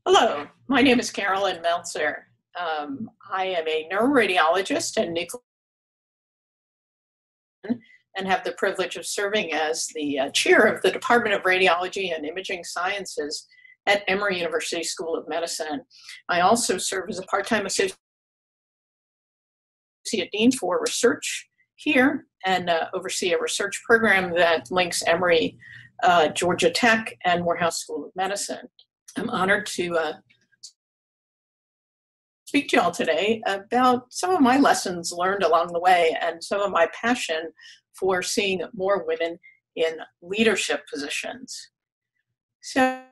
Hello, my name is Carolyn Meltzer. I am a neuroradiologist and nuclear and have the privilege of serving as the chair of the Department of Radiology and Imaging Sciences at Emory University School of Medicine. I also serve as a part-time associate dean for research here and oversee a research program that links Emory, Georgia Tech, and Morehouse School of Medicine. I'm honored to speak to you all today about some of my lessons learned along the way and some of my passion for seeing more women in leadership positions. So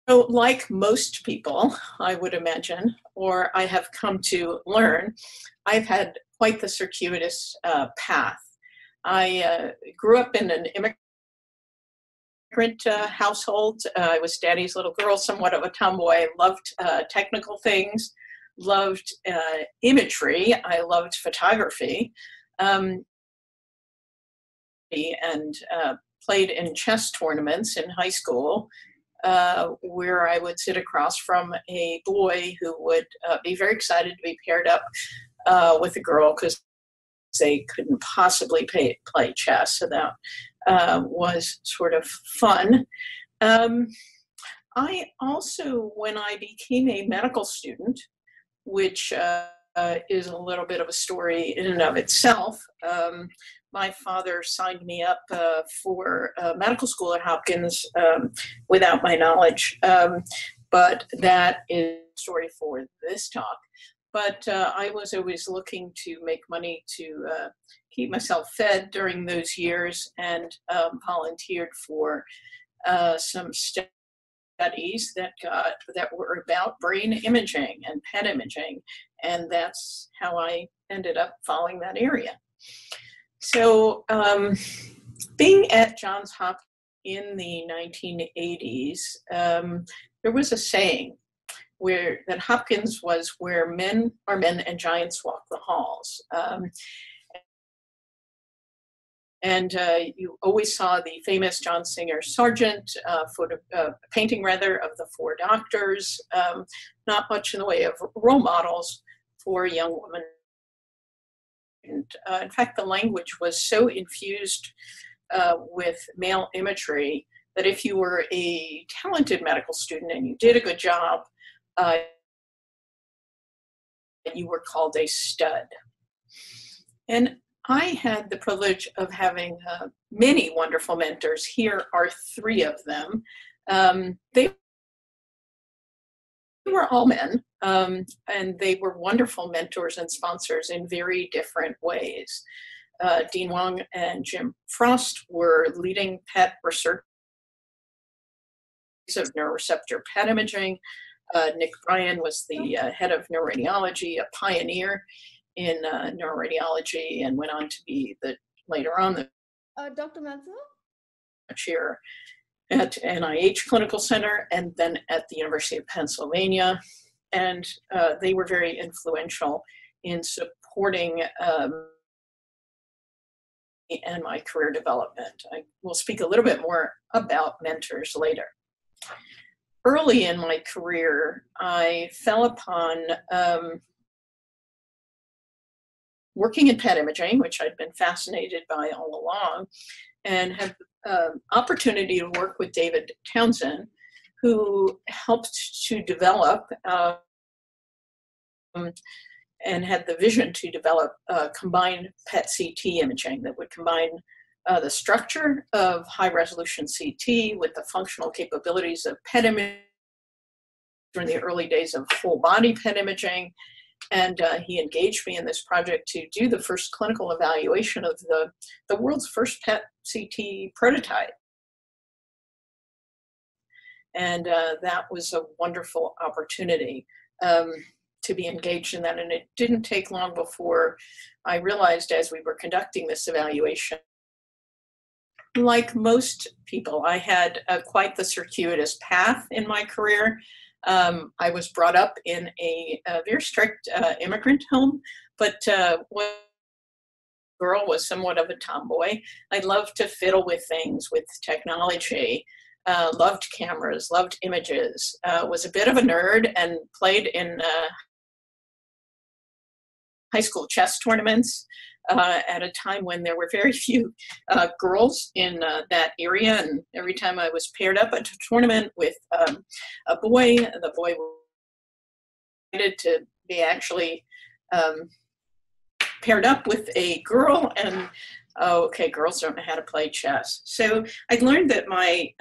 like most people, I would imagine, or I have come to learn, I've had quite the circuitous path. I grew up in an immigrant household. I was daddy's little girl, somewhat of a tomboy, loved technical things, loved imagery, I loved photography, and played in chess tournaments in high school, where I would sit across from a boy who would be very excited to be paired up with a girl because they couldn't possibly play chess. So that was sort of fun. I also, when I became a medical student, which is a little bit of a story in and of itself, my father signed me up for medical school at Hopkins without my knowledge, but that is a story for this talk. But I was always looking to make money to keep myself fed during those years and volunteered for some studies that were about brain imaging and PET imaging, and that's how I ended up following that area. So being at Johns Hopkins in the 1980s, there was a saying that Hopkins was where men are men and giants walk the halls. You always saw the famous John Singer Sargent painting rather of the four doctors, not much in the way of role models for a young woman. And, in fact, the language was so infused with male imagery that if you were a talented medical student and you did a good job, you were called a stud. And I had the privilege of having many wonderful mentors. Here are three of them. They were all men, and they were wonderful mentors and sponsors in very different ways. Dean Wong and Jim Frost were leading PET research of neuroreceptor PET imaging. Nick Bryan was the head of neuroradiology, a pioneer in neuroradiology, and went on to be later on the Dr. Meltzer? Chair at NIH Clinical Center and then at the University of Pennsylvania. And they were very influential in supporting and my career development. I will speak a little bit more about mentors later. Early in my career, I fell upon working in PET imaging, which I'd been fascinated by all along, and had opportunity to work with David Townsend, who helped to develop and had the vision to develop combined PET-CT imaging that would combine the structure of high-resolution CT with the functional capabilities of PET imaging during the early days of full-body PET imaging. And he engaged me in this project to do the first clinical evaluation of the world's first PET-CT prototype. And that was a wonderful opportunity to be engaged in that. And it didn't take long before I realized, as we were conducting this evaluation, like most people, I had quite the circuitous path in my career. I was brought up in a very strict immigrant home, but when girl was somewhat of a tomboy. I loved to fiddle with things, with technology. loved cameras, loved images, was a bit of a nerd, and played in high school chess tournaments at a time when there were very few girls in that area. And every time I was paired up at a tournament with a boy, the boy wanted to be actually paired up with a girl, and oh, okay, girls don't know how to play chess. So I learned that my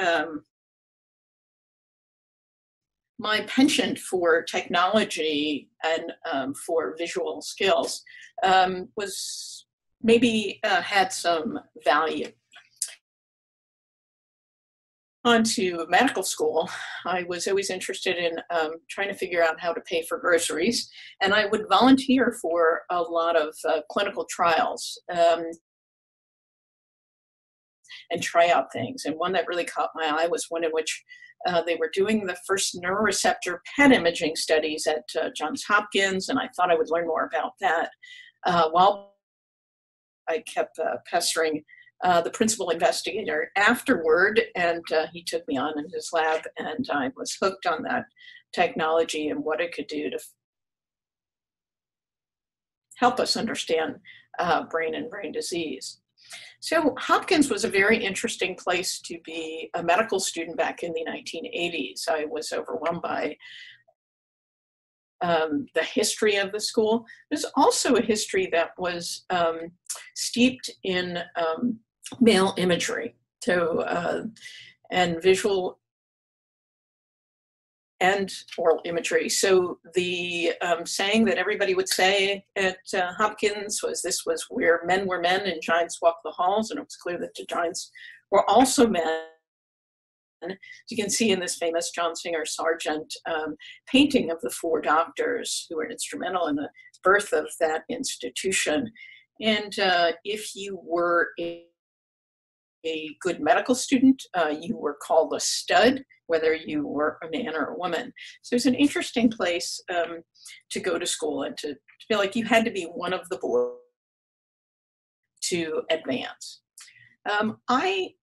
my penchant for technology and for visual skills was maybe had some value. On to medical school, I was always interested in trying to figure out how to pay for groceries, and I would volunteer for a lot of clinical trials and try out things. And one that really caught my eye was one in which they were doing the first neuroreceptor PET imaging studies at Johns Hopkins, and I thought I would learn more about that. While I kept pestering the principal investigator afterward, and he took me on in his lab, and I was hooked on that technology and what it could do to help us understand brain and brain disease. So Hopkins was a very interesting place to be a medical student back in the 1980s. I was overwhelmed by the history of the school. There's also a history that was steeped in male imagery, so and visual and oral imagery. So the saying that everybody would say at Hopkins was, this was where men were men and giants walked the halls, and it was clear that the giants were also men. As you can see in this famous John Singer Sargent painting of the four doctors who were instrumental in the birth of that institution. And if you were a good medical student, you were called a stud, whether you were a man or a woman. So it's an interesting place to go to school and to feel like you had to be one of the boys to advance.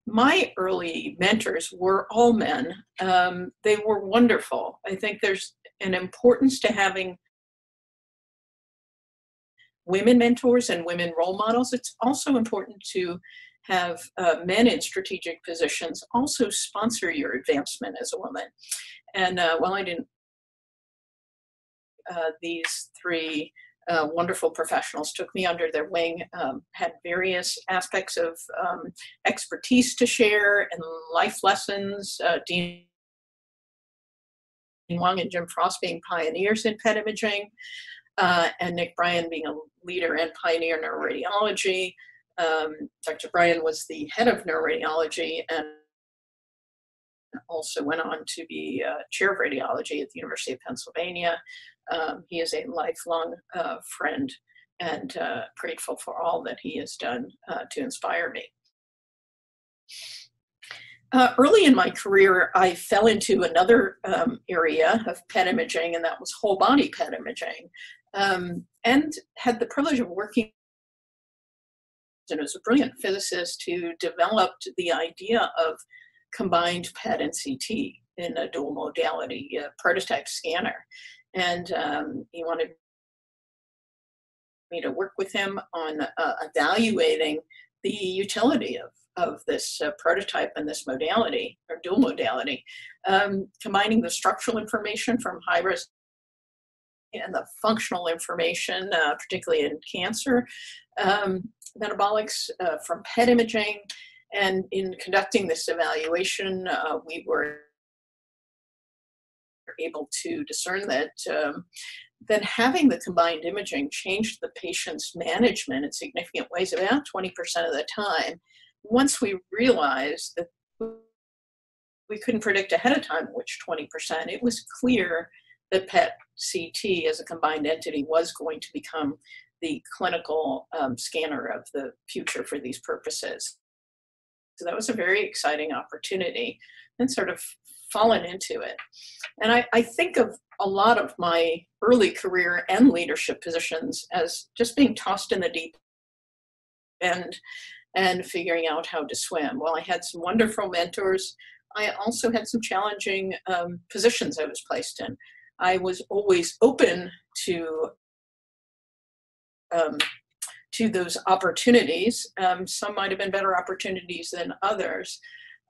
My early mentors were all men. They were wonderful. I think there's an importance to having women mentors and women role models. It's also important to have men in strategic positions also sponsor your advancement as a woman. And while I didn't, these three wonderful professionals took me under their wing, had various aspects of expertise to share and life lessons. Dean Wang and Jim Frost being pioneers in PET imaging, and Nick Bryan being a leader and pioneer in neuroradiology. Dr. Bryan was the head of neuroradiology and also went on to be chair of radiology at the University of Pennsylvania. He is a lifelong friend, and grateful for all that he has done to inspire me. Early in my career, I fell into another area of PET imaging, and that was whole body PET imaging, and had the privilege of working and was a brilliant physicist who developed the idea of combined PET and CT in a dual modality prototype scanner. And he wanted me to work with him on evaluating the utility of this prototype and this modality, or dual modality, combining the structural information from high-res and the functional information, particularly in cancer, metabolics from PET imaging. And in conducting this evaluation, we were able to discern that that having the combined imaging changed the patient's management in significant ways, about 20% of the time. Once we realized that we couldn't predict ahead of time which 20%, it was clear that PET-CT as a combined entity was going to become the clinical scanner of the future for these purposes. So that was a very exciting opportunity, and sort of fallen into it. And I think of a lot of my early career and leadership positions as just being tossed in the deep end and figuring out how to swim. While I had some wonderful mentors, I also had some challenging positions I was placed in. I was always open to those opportunities. Some might have been better opportunities than others.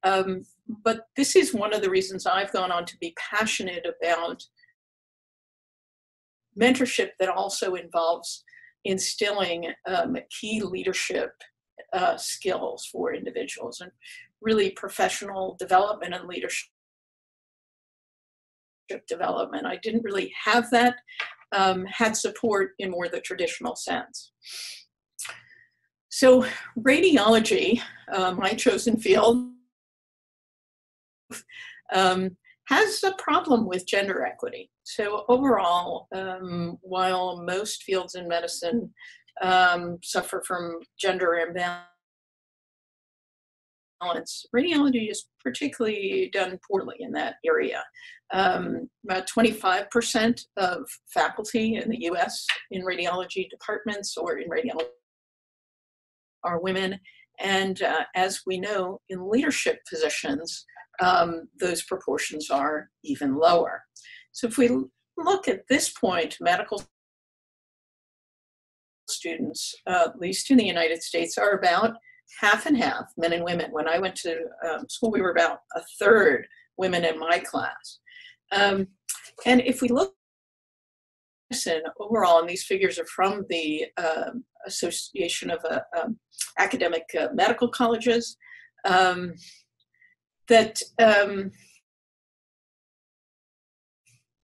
But this is one of the reasons I've gone on to be passionate about mentorship that also involves instilling key leadership skills for individuals, and really professional development and leadership development. I didn't really have that, had support in more the traditional sense. So radiology, my chosen field, has a problem with gender equity. So overall, while most fields in medicine suffer from gender imbalance, radiology is particularly done poorly in that area. About 25% of faculty in the US in radiology departments or in radiology are women. And as we know, in leadership positions, those proportions are even lower. So if we look at this point, medical students, at least in the United States, are about half and half, men and women. When I went to school, we were about a third women in my class. And if we look at overall, and these figures are from the Association of Academic Medical Colleges, that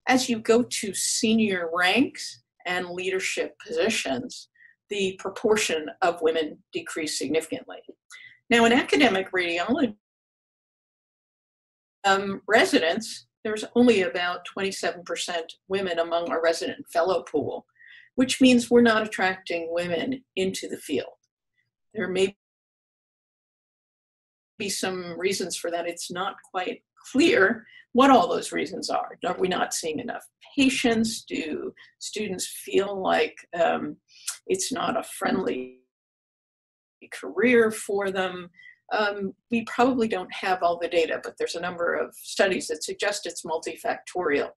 as you go to senior ranks and leadership positions, the proportion of women decreased significantly. Now, in academic radiology residents, there's only about 27% women among our resident fellow pool, which means we're not attracting women into the field. There may be some reasons for that. It's not quite clear what all those reasons are. Are we not seeing enough patients? Do students feel like it's not a friendly career for them? We probably don't have all the data, but there's a number of studies that suggest it's multifactorial.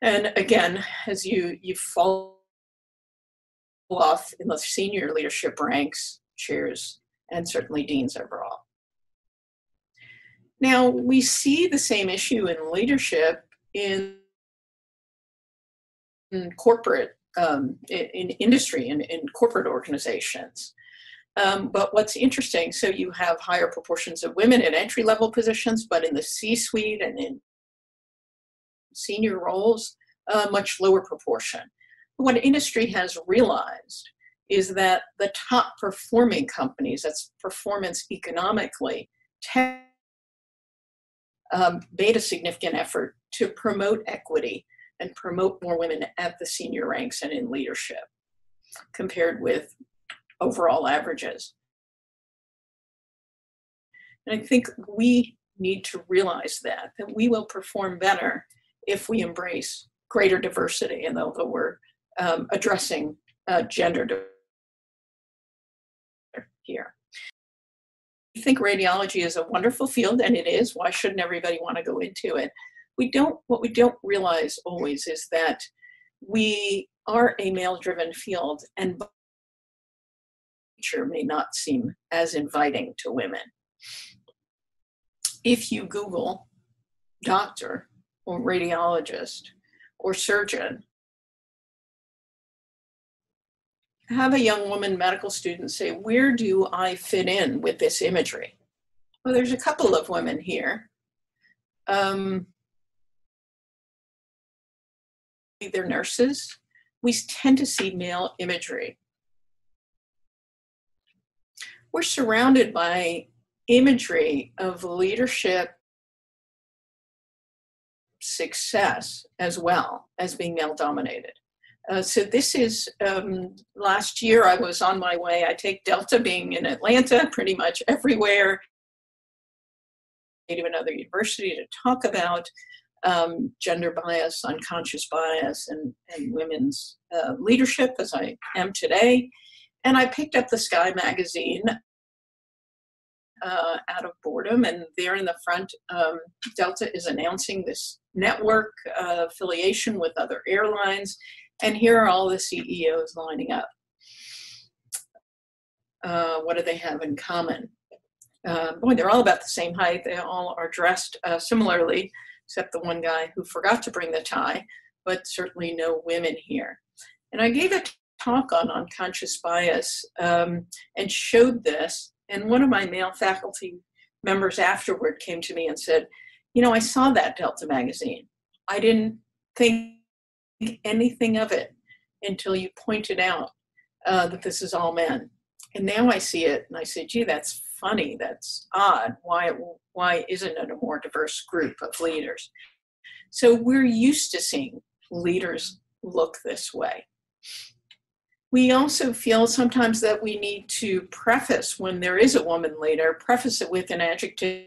And again, as you fall off in the senior leadership ranks, chairs, and certainly deans overall. Now, we see the same issue in leadership in corporate, in industry, in corporate organizations. But what's interesting, so you have higher proportions of women in entry-level positions, but in the C-suite and in senior roles, much lower proportion. What industry has realized is that the top performing companies, that's performance economically, made a significant effort to promote equity and promote more women at the senior ranks and in leadership compared with overall averages. And I think we need to realize that we will perform better if we embrace greater diversity, and although we're addressing gender here. I think radiology is a wonderful field, and it is. Why shouldn't everybody want to go into it? What we don't realize always is that we are a male-driven field, and nature may not seem as inviting to women. If you Google doctor or radiologist or surgeon, have a young woman medical student say, where do I fit in with this imagery? Well, there's a couple of women here. They're nurses. We tend to see male imagery. We're surrounded by imagery of leadership success as well as being male dominated. So this is, last year I was on my way. I take Delta being in Atlanta pretty much everywhere to another university to talk about gender bias, unconscious bias, and women's leadership, as I am today. And I picked up the Sky magazine out of boredom. And there in the front, Delta is announcing this network affiliation with other airlines. And here are all the CEOs lining up. What do they have in common? Boy, they're all about the same height. They all are dressed similarly, except the one guy who forgot to bring the tie, but certainly no women here. And I gave a talk on unconscious bias and showed this. And one of my male faculty members afterward came to me and said, you know, I saw that Delta magazine. I didn't think anything of it until you pointed out that this is all men. And now I see it and I say, gee, that's funny, that's odd. Why isn't it a more diverse group of leaders? So we're used to seeing leaders look this way. We also feel sometimes that we need to preface, when there is a woman leader, preface it with an adjective.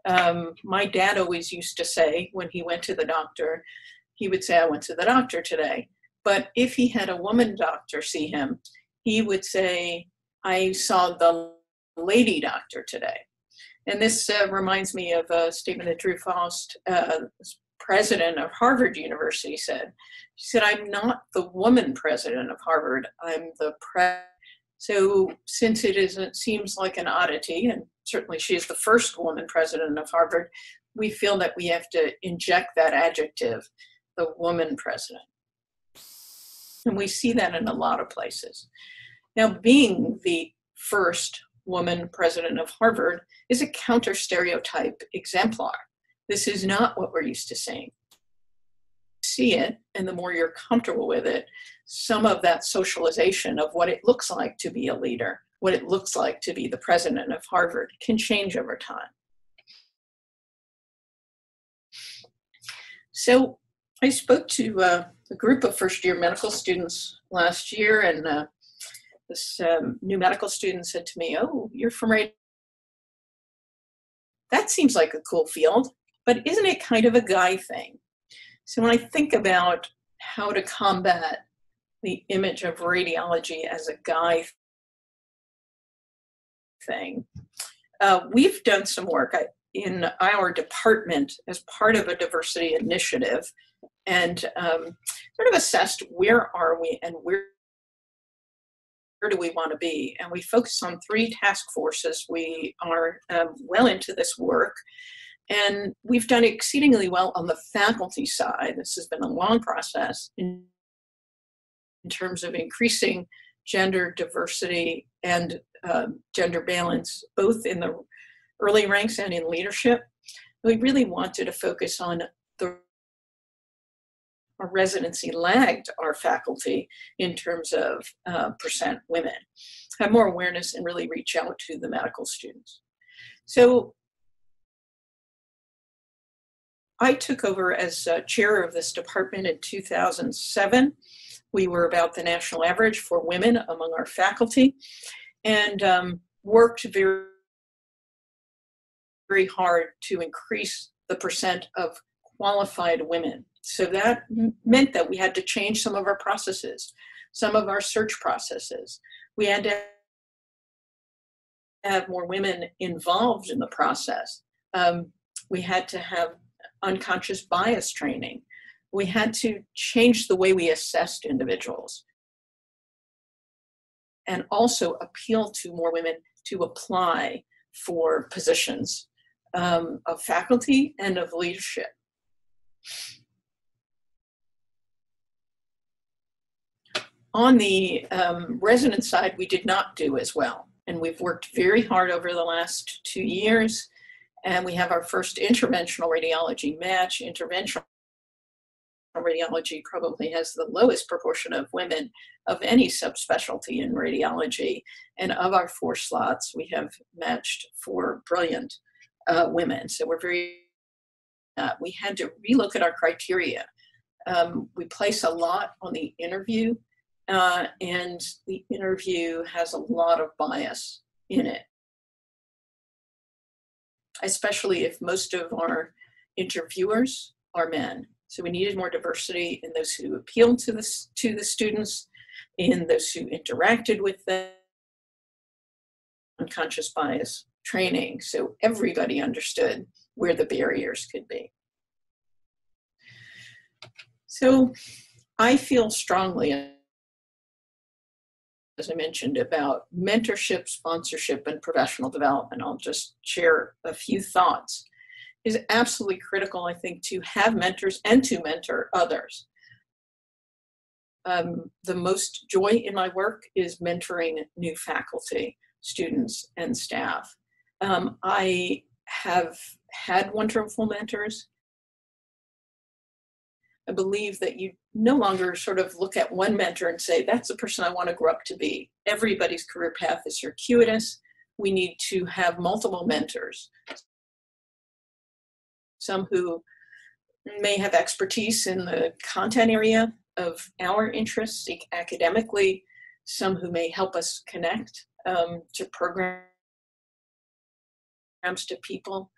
My dad always used to say when he went to the doctor, he would say, I went to the doctor today. But if he had a woman doctor see him, he would say, I saw the lady doctor today. And this reminds me of a statement that Drew Faust, president of Harvard University, said. She said, I'm not the woman president of Harvard, I'm the So since it seems like an oddity, and certainly she is the first woman president of Harvard, we feel that we have to inject that adjective, the woman president. And we see that in a lot of places. Now, being the first woman president of Harvard is a counter-stereotype exemplar. This is not what we're used to seeing. See it, and the more you're comfortable with it, some of that socialization of what it looks like to be a leader, what it looks like to be the president of Harvard, can change over time. So I spoke to a group of first-year medical students last year, and this new medical student said to me, oh, you're from radiology. That seems like a cool field, but isn't it kind of a guy thing? So when I think about how to combat the image of radiology as a guy thing, we've done some work in our department as part of a diversity initiative, and sort of assessed where are we and where do we want to be. And we focus on 3 task forces. We are well into this work. And we've done exceedingly well on the faculty side. This has been a long process in terms of increasing gender diversity and gender balance, both in the early ranks and in leadership. We really wanted to focus on our residency lagged our faculty in terms of percent women, have more awareness and really reach out to the medical students. So I took over as chair of this department in 2007. We were about the national average for women among our faculty, and worked very, very hard to increase the percent of qualified women. So that meant that we had to change some of our processes, some of our search processes. We had to have more women involved in the process. We had to have unconscious bias training. We had to change the way we assessed individuals and also appeal to more women to apply for positions of faculty and of leadership. On the resident side, we did not do as well. And we've worked very hard over the last 2 years. And we have our first interventional radiology match. Interventional radiology probably has the lowest proportion of women of any subspecialty in radiology. And of our 4 slots, we have matched 4 brilliant women. So we're very, we had to relook at our criteria. We place a lot on the interview, and the interview has a lot of bias in it, especially if most of our interviewers are men. So we needed more diversity in those who appealed to the students, in those who interacted with them, unconscious bias training, so everybody understood where the barriers could be. So I feel strongly, as I mentioned, about mentorship, sponsorship, and professional development. I'll just share a few thoughts. It is absolutely critical, I think, to have mentors and to mentor others. The most joy in my work is mentoring new faculty, students, and staff. I have had wonderful mentors. I believe that you no longer sort of look at one mentor and say, that's the person I want to grow up to be. Everybody's career path is circuitous. We need to have multiple mentors. Some who may have expertise in the content area of our interests academically, some who may help us connect to programs, to people.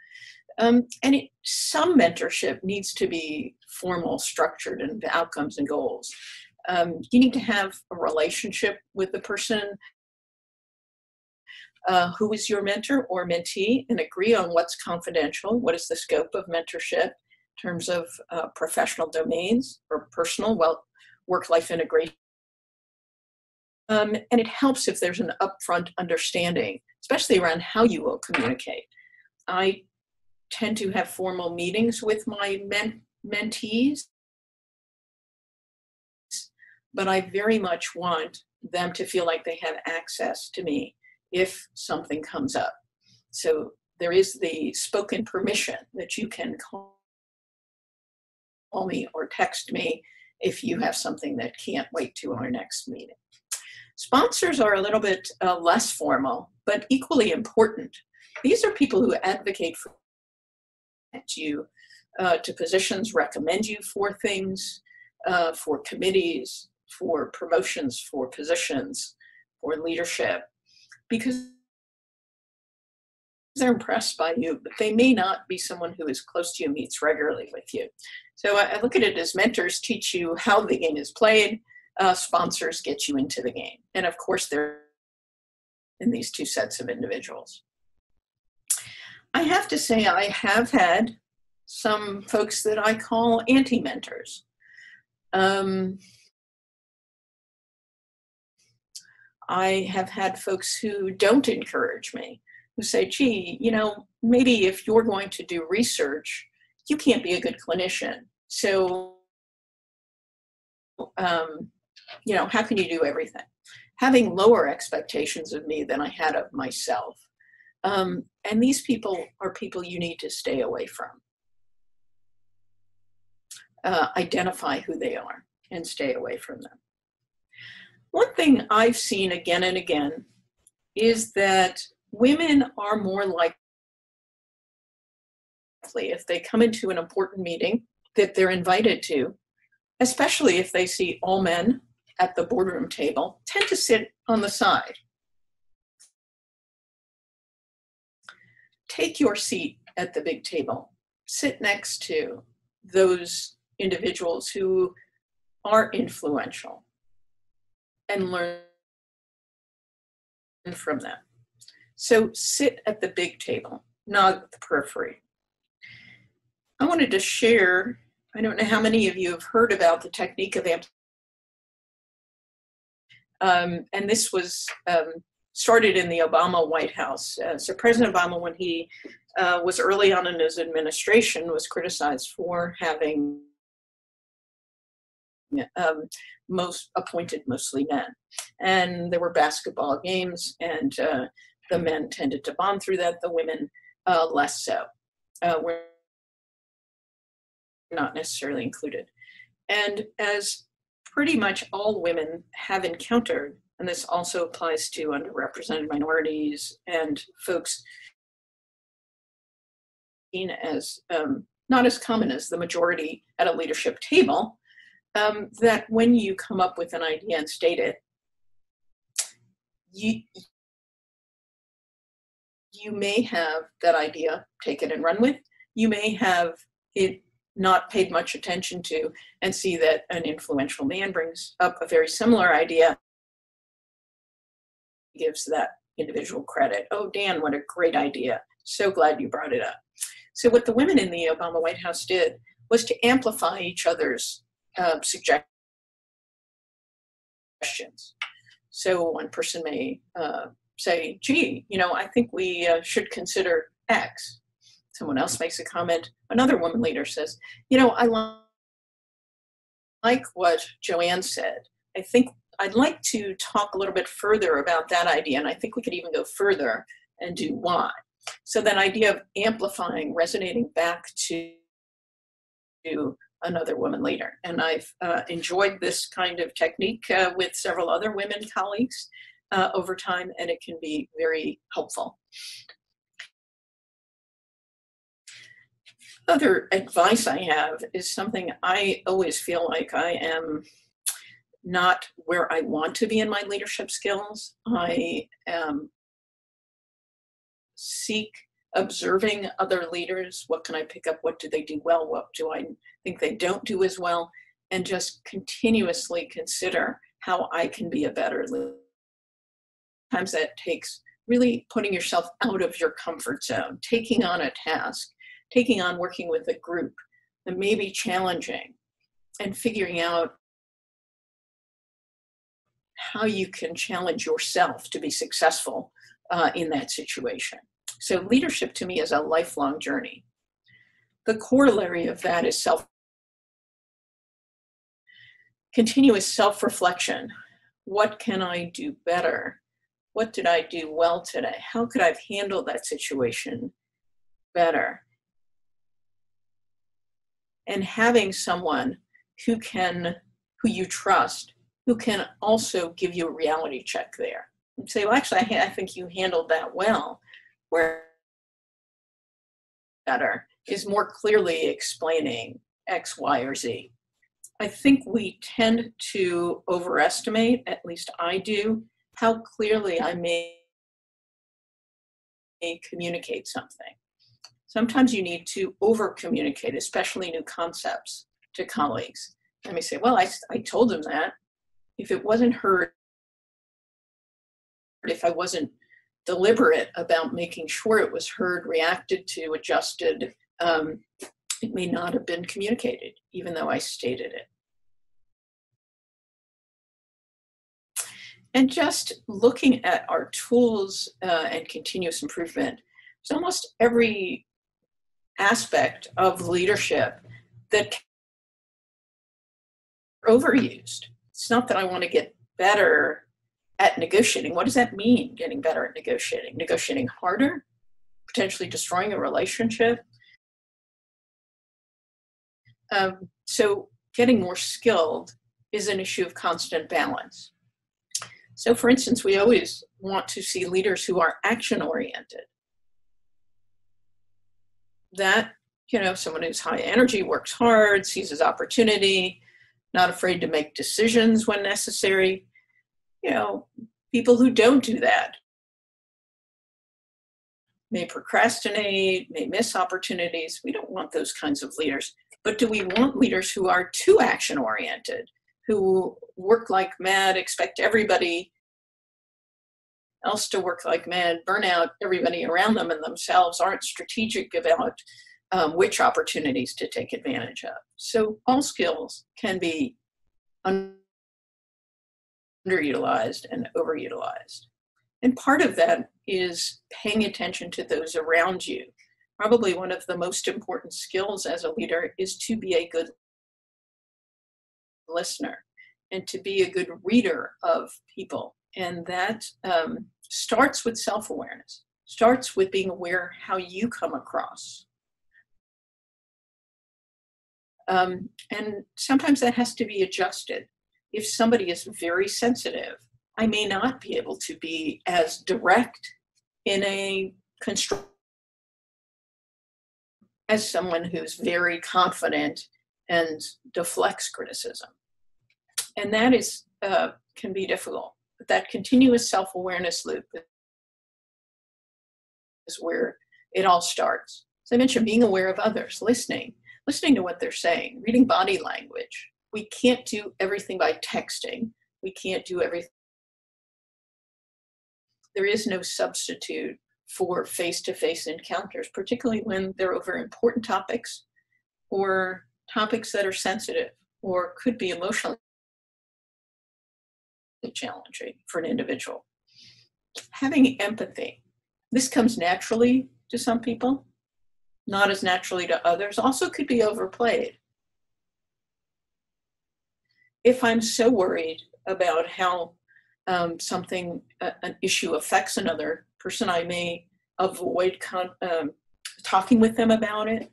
Some mentorship needs to be formal, structured, and outcomes and goals. You need to have a relationship with the person who is your mentor or mentee and agree on what's confidential, what is the scope of mentorship in terms of professional domains or personal work-life integration. And it helps if there's an upfront understanding, especially around how you will communicate. I tend to have formal meetings with my mentees, but I very much want them to feel like they have access to me if something comes up. So there is the spoken permission that you can call me or text me if you have something that can't wait to our next meeting. Sponsors are a little bit less formal, but equally important. These are people who advocate for you to positions, recommend you for things, for committees, for promotions, for positions, for leadership, because they're impressed by you, but they may not be someone who is close to you, meets regularly with you. So I look at it as mentors teach you how the game is played, sponsors get you into the game. And of course, they're in these two sets of individuals. I have to say I have had some folks that I call anti-mentors. I have had folks who don't encourage me, who say, gee, you know, maybe if you're going to do research, you can't be a good clinician. So, you know, how can you do everything? Having lower expectations of me than I had of myself. And these people are people you need to stay away from. Identify who they are and stay away from them. One thing I've seen again and again is that women are more likely, if they come into an important meeting that they're invited to, especially if they see all men at the boardroom table, tend to sit on the side. Take your seat at the big table. Sit next to those individuals who are influential and learn from them. So sit at the big table, not at the periphery. I wanted to share, I don't know how many of you have heard about the technique of amplification. And this was started in the Obama White House. So President Obama, when he was early on in his administration, was criticized for having appointed mostly men. And there were basketball games, and the men tended to bond through that, the women less so. Were not necessarily included. And as pretty much all women have encountered, and this also applies to underrepresented minorities and folks seen as not as common as the majority at a leadership table, that when you come up with an idea and state it, you may have that idea taken and run with. You may have it not paid much attention to and see that an influential man brings up a very similar idea, gives that individual credit. Oh, Dan, what a great idea. So glad you brought it up. So what the women in the Obama White House did was to amplify each other's suggestions. So one person may say, gee, I think we should consider X. Someone else makes a comment. Another woman leader says, I like what Joanne said. I think I'd like to talk a little bit further about that idea, and I think we could even go further and do Y. So that idea of amplifying, resonating back to another woman leader. And I've enjoyed this kind of technique with several other women colleagues over time, and it can be very helpful. Other advice I have is something I always feel like I am not where I want to be in my leadership skills. I seek observing other leaders. What can I pick up? What do they do well? What do I think they don't do as well? And just continuously consider how I can be a better leader. Sometimes that takes really putting yourself out of your comfort zone, taking on a task, taking on working with a group that may be challenging, and figuring out how you can challenge yourself to be successful in that situation. So leadership to me is a lifelong journey. The corollary of that is continuous self-reflection. What can I do better? What did I do well today? How could I have handled that situation better? And having someone who you trust, who can also give you a reality check there. And say, well, actually, I think you handled that well. Where better is more clearly explaining X, Y, or Z. I think we tend to overestimate, at least I do, how clearly I may communicate something. Sometimes you need to over-communicate, especially new concepts, to colleagues. I may say, well, I told them that. If it wasn't heard, if I wasn't deliberate about making sure it was heard, reacted to, adjusted, it may not have been communicated, even though I stated it. And just looking at our tools and continuous improvement, it's almost every aspect of leadership that are overused. It's not that I want to get better at negotiating. What does that mean, getting better at negotiating? Negotiating harder, potentially destroying a relationship. So getting more skilled is an issue of constant balance. So for instance, we always want to see leaders who are action-oriented. That, someone who's high energy, works hard, seizes opportunity, not afraid to make decisions when necessary. People who don't do that may procrastinate, may miss opportunities. We don't want those kinds of leaders. But do we want leaders who are too action-oriented, who work like mad, expect everybody else to work like mad, burn out everybody around them and themselves, aren't strategic about which opportunities to take advantage of? So all skills can be underutilized and overutilized. And part of that is paying attention to those around you. Probably one of the most important skills as a leader is to be a good listener and to be a good reader of people. And that starts with self-awareness, starts with being aware how you come across. And sometimes that has to be adjusted. If somebody is very sensitive, I may not be able to be as direct in a constructive as someone who's very confident and deflects criticism. And that is can be difficult. But that continuous self-awareness loop is where it all starts. As I mentioned, being aware of others, listening to what they're saying, reading body language. We can't do everything by texting. We can't do everything. there is no substitute for face-to-face encounters, particularly when they're over important topics or topics that are sensitive or could be emotionally challenging for an individual. Having empathy, this comes naturally to some people, not as naturally to others, also could be overplayed. If I'm so worried about how an issue affects another person, I may avoid talking with them about it.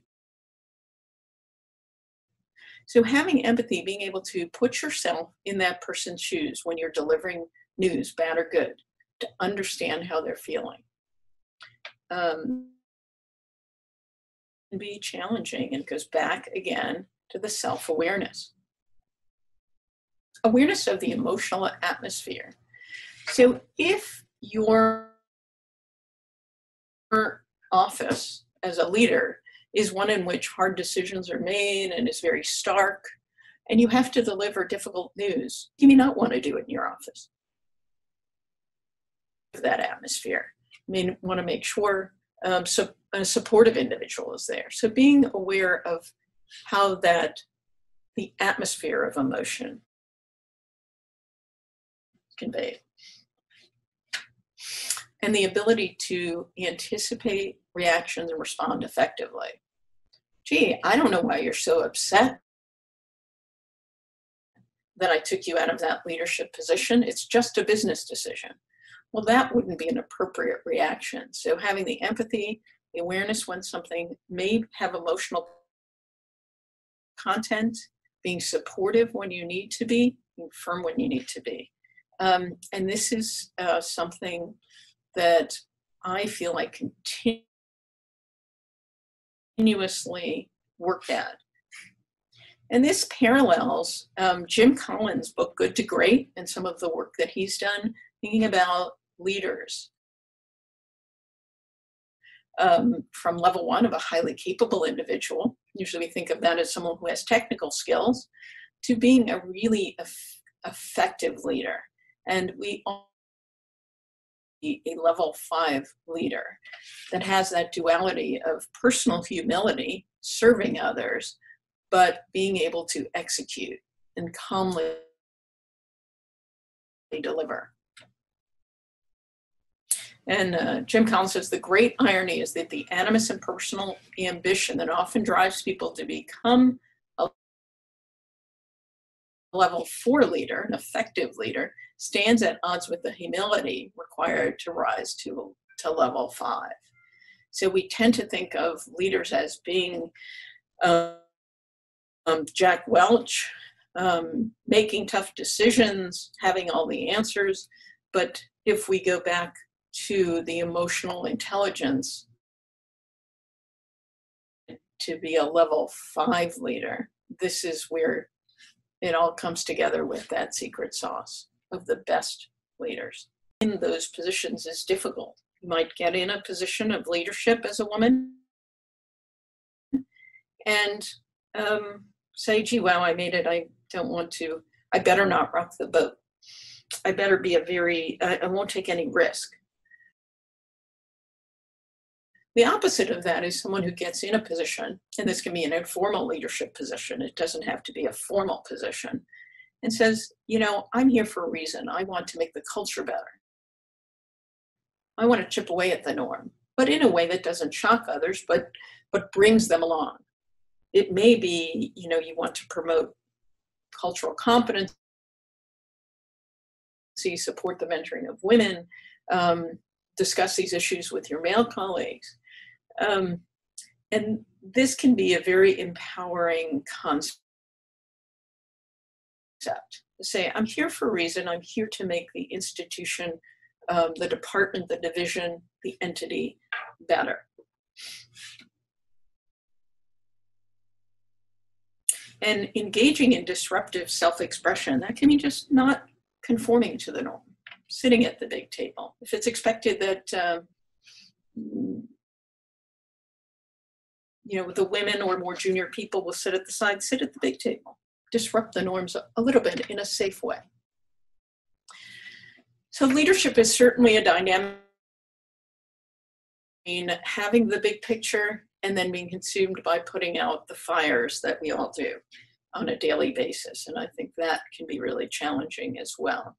So having empathy, being able to put yourself in that person's shoes when you're delivering news, bad or good, to understand how they're feeling, can be challenging, and goes back again to the self-awareness. Awareness of the emotional atmosphere. So if your office as a leader is one in which hard decisions are made and is very stark, and you have to deliver difficult news, you may not want to do it in your office. That atmosphere. You may want to make sure a supportive individual is there. So being aware of how the atmosphere of emotion conveyed. And the ability to anticipate reactions and respond effectively. Gee, I don't know why you're so upset that I took you out of that leadership position. It's just a business decision. Well, that wouldn't be an appropriate reaction. So having the empathy, the awareness when something may have emotional content, being supportive when you need to be, being firm when you need to be. And this is something that I feel like continuously worked at. And this parallels Jim Collins' book, Good to Great, and some of the work that he's done, thinking about leaders from level one of a highly capable individual. Usually we think of that as someone who has technical skills, to being a really effective leader. And we all need a level 5 leader that has that duality of personal humility, serving others, but being able to execute and calmly deliver. And Jim Collins says, the great irony is that the animus and personal ambition that often drives people to become a level 4 leader, an effective leader, stands at odds with the humility required to rise to level 5. So we tend to think of leaders as being Jack Welch, making tough decisions, having all the answers. But if we go back to the emotional intelligence to be a level 5 leader, this is where it all comes together with that secret sauce of the best leaders. In those positions is difficult. You might get in a position of leadership as a woman and say, gee, wow, I made it. I better not rock the boat. I better be I won't take any risk. The opposite of that is someone who gets in a position, and this can be an informal leadership position, it doesn't have to be a formal position, and says, I'm here for a reason. I want to make the culture better. I want to chip away at the norm, but in a way that doesn't shock others, but brings them along. It may be, you want to promote cultural competency, support the mentoring of women, discuss these issues with your male colleagues. And this can be a very empowering concept. To say, I'm here for a reason. I'm here to make the institution, the department, the division, the entity better. And engaging in disruptive self-expression, that can be just not conforming to the norm, sitting at the big table. If it's expected that, the women or more junior people will sit at the side, sit at the big table. Disrupt the norms a little bit in a safe way. So leadership is certainly a dynamic in having the big picture and then being consumed by putting out the fires that we all do on a daily basis. And I think that can be really challenging as well.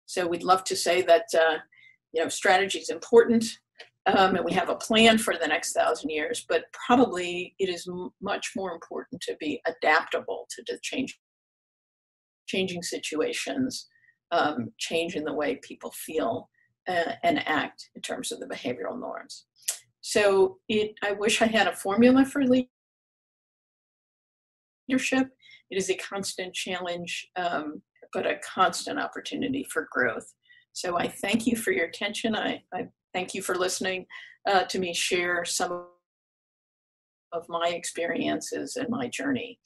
So we'd love to say that, strategy is important, and we have a plan for the next 1,000 years, but probably it is much more important to be adaptable to the changing situations, change in the way people feel and act in terms of the behavioral norms. So I wish I had a formula for leadership. It is a constant challenge, but a constant opportunity for growth. So I thank you for your attention. I thank you for listening to me share some of my experiences and my journey.